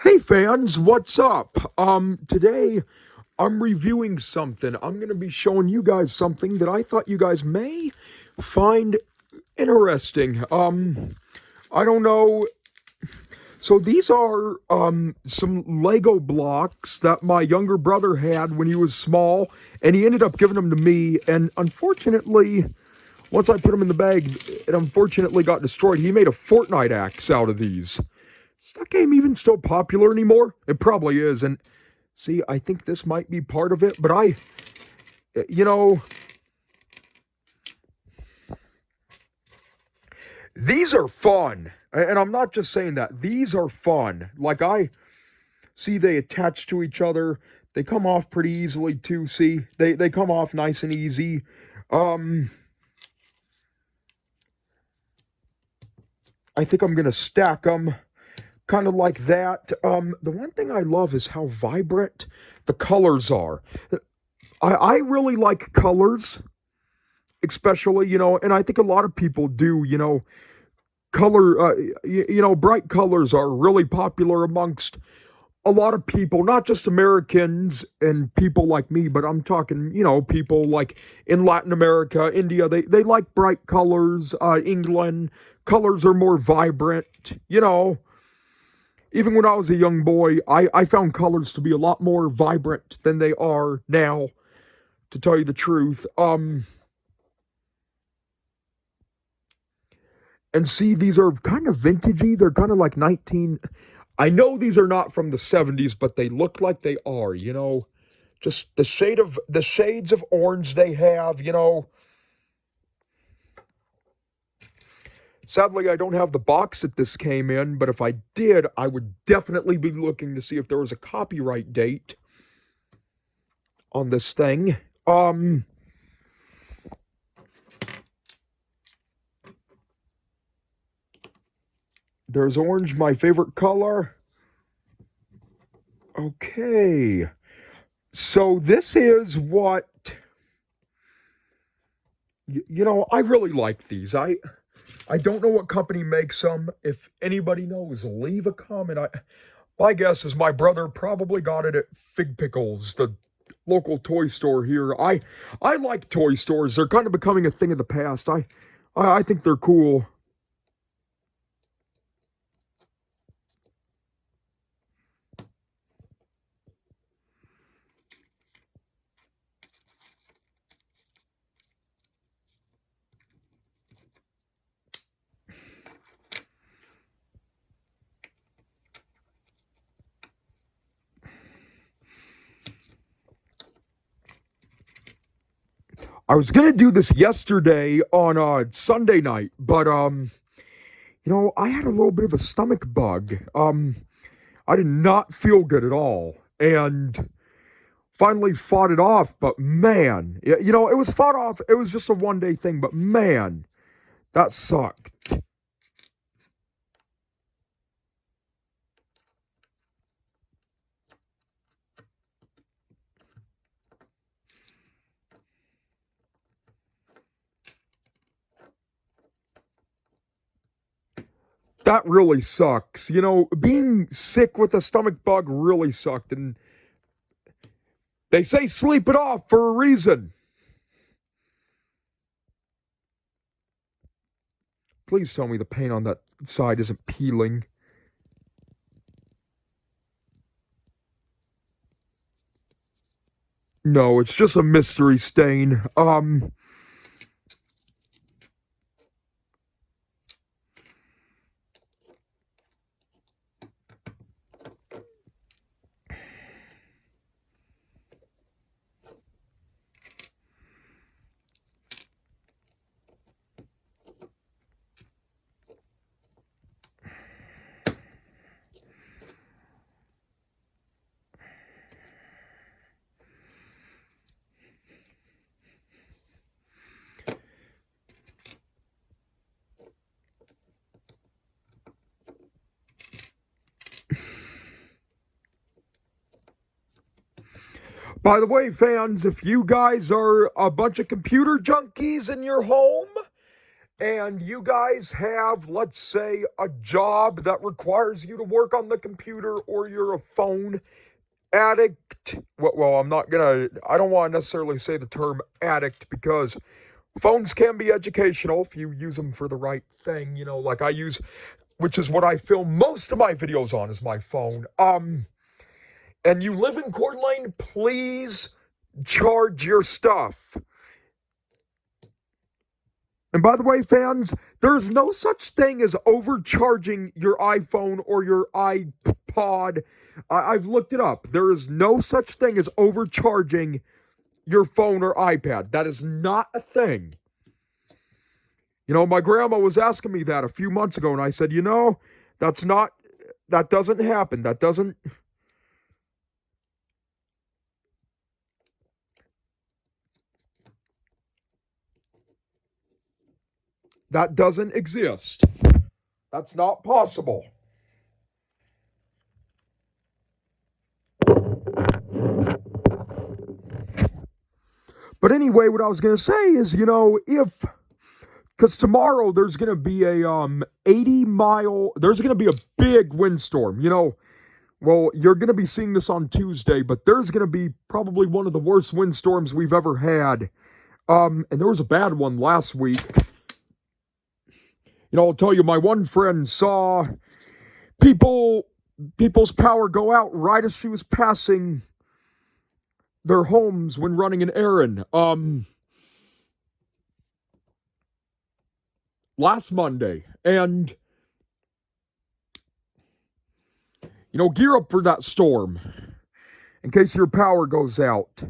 Hey fans, what's up? Today I'm reviewing something. I'm going to be showing you guys something that I thought you guys may find interesting. I don't know. So these are some Lego blocks that my younger brother had when he was small, and he ended up giving them to me, and unfortunately, once I put them in the bag, it unfortunately got destroyed. He made a Fortnite axe out of these. Is that game even still popular anymore? It probably is. And see, I think this might be part of it, but you know, these are fun. And I'm not just saying that. These are fun. Like, I see they attach to each other. They come off pretty easily, too. See, they come off nice and easy. Um, I think I'm going to stack them kind of like that. The one thing I love is how vibrant the colors are. I really like colors, especially, and I think a lot of people do, color, bright colors are really popular amongst a lot of people, not just Americans and people like me, but I'm talking, people like in Latin America, India, they like bright colors, England, colors are more vibrant, even when I was a young boy, I found colors to be a lot more vibrant than they are now, to tell you the truth. And see, these are kind of vintagey. They're kind of like 19. I know these are not from the 70s, but they look like they are, Just the shades of orange they have. Sadly, I don't have the box that this came in, but if I did, I would definitely be looking to see if there was a copyright date on this thing. There's orange, my favorite color. Okay. So this is what I really like these. I don't know what company makes them. If anybody knows, leave a comment. My guess is my brother probably got it at Fig Pickles, the local toy store here. I like toy stores. They're kind of becoming a thing of the past. I think they're cool. I was gonna do this yesterday on Sunday night, but I had a little bit of a stomach bug. I did not feel good at all, and finally fought it off. But man, it was fought off. It was just a 1 day thing, but man, that sucked. That really sucks. Being sick with a stomach bug really sucked, and they say sleep it off for a reason. Please tell me the paint on that side isn't peeling. No, it's just a mystery stain. By the way, fans, if you guys are a bunch of computer junkies in your home and you guys have, let's say, a job that requires you to work on the computer, or you're a phone addict. Well, I don't want to necessarily say the term addict, because phones can be educational if you use them for the right thing, like I use, which is what I film most of my videos on, is my phone. And you live in Coeur d'Alene, please charge your stuff. And by the way, fans, there's no such thing as overcharging your iPhone or your iPod. I've looked it up. There is no such thing as overcharging your phone or iPad. That is not a thing. My grandma was asking me that a few months ago, and I said, that doesn't happen. That doesn't exist. That's not possible. But anyway, what I was going to say is, because tomorrow there's going to be a 80-mile, there's going to be a big windstorm. Well, you're going to be seeing this on Tuesday, but there's going to be probably one of the worst windstorms we've ever had. And there was a bad one last week. I'll tell you, my one friend saw people's power go out right as she was passing their homes when running an errand. Last Monday. And, gear up for that storm in case your power goes out.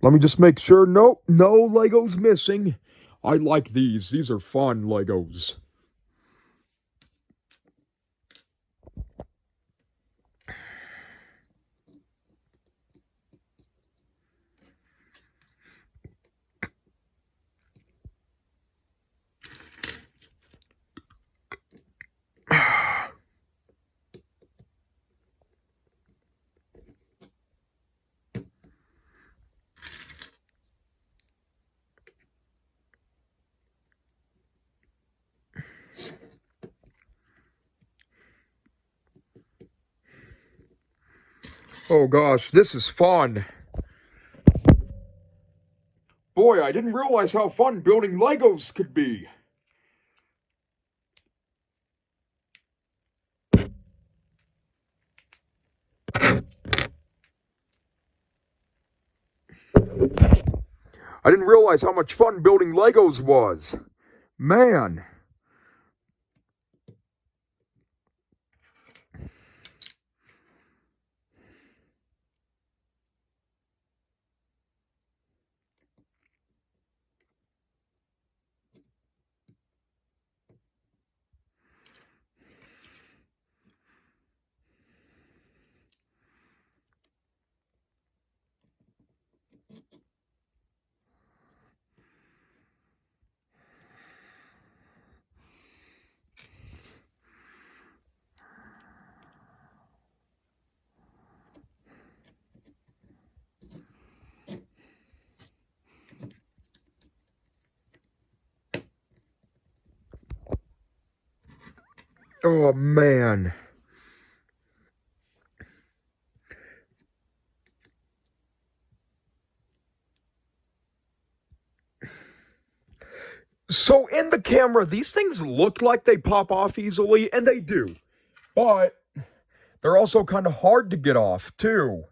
Let me just make sure. Nope, no Legos missing. I like these. These are fun Legos. Oh gosh, this is fun. Boy, I didn't realize how fun building Legos could be. I didn't realize how much fun building Legos was. Man. Oh man. So in the camera, these things look like they pop off easily, and they do. But they're also kind of hard to get off, too.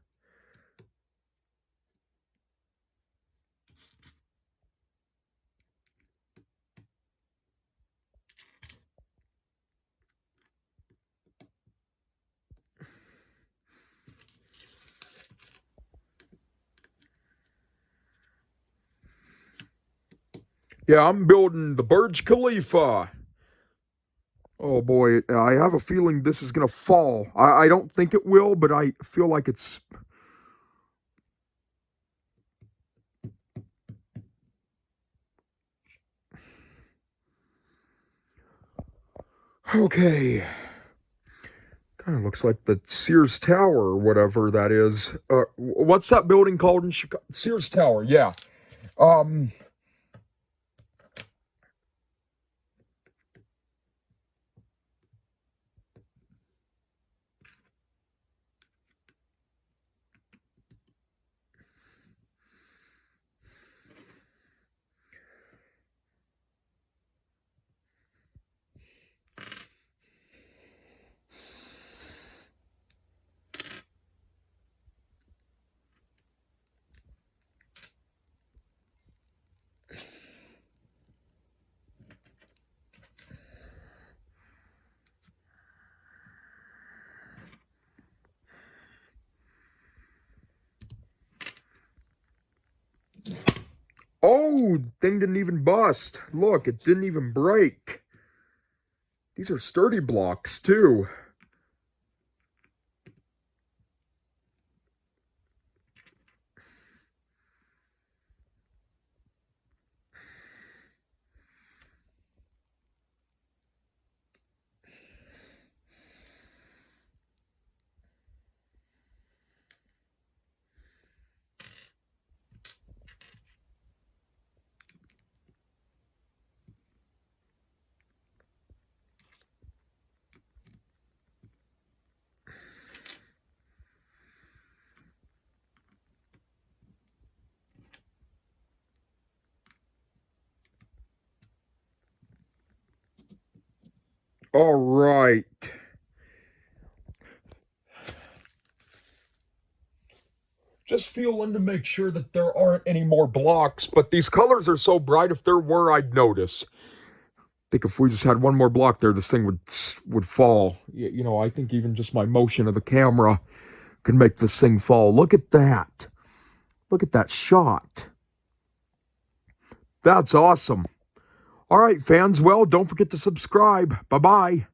Yeah, I'm building the Burj Khalifa. Oh boy, I have a feeling this is gonna fall. I don't think it will, but I feel like it's... Okay. Kind of looks like the Sears Tower or whatever that is. What's that building called in Chicago? Sears Tower, yeah. Um, oh, thing didn't even bust. Look, it didn't even break. These are sturdy blocks, too. All right. Just feeling to make sure that there aren't any more blocks, but these colors are so bright, if there were, I'd notice. I think if we just had one more block there, this thing would fall. You know, I think even just my motion of the camera can make this thing fall. Look at that. Look at that shot. That's awesome. All right, fans, well, don't forget to subscribe. Bye-bye.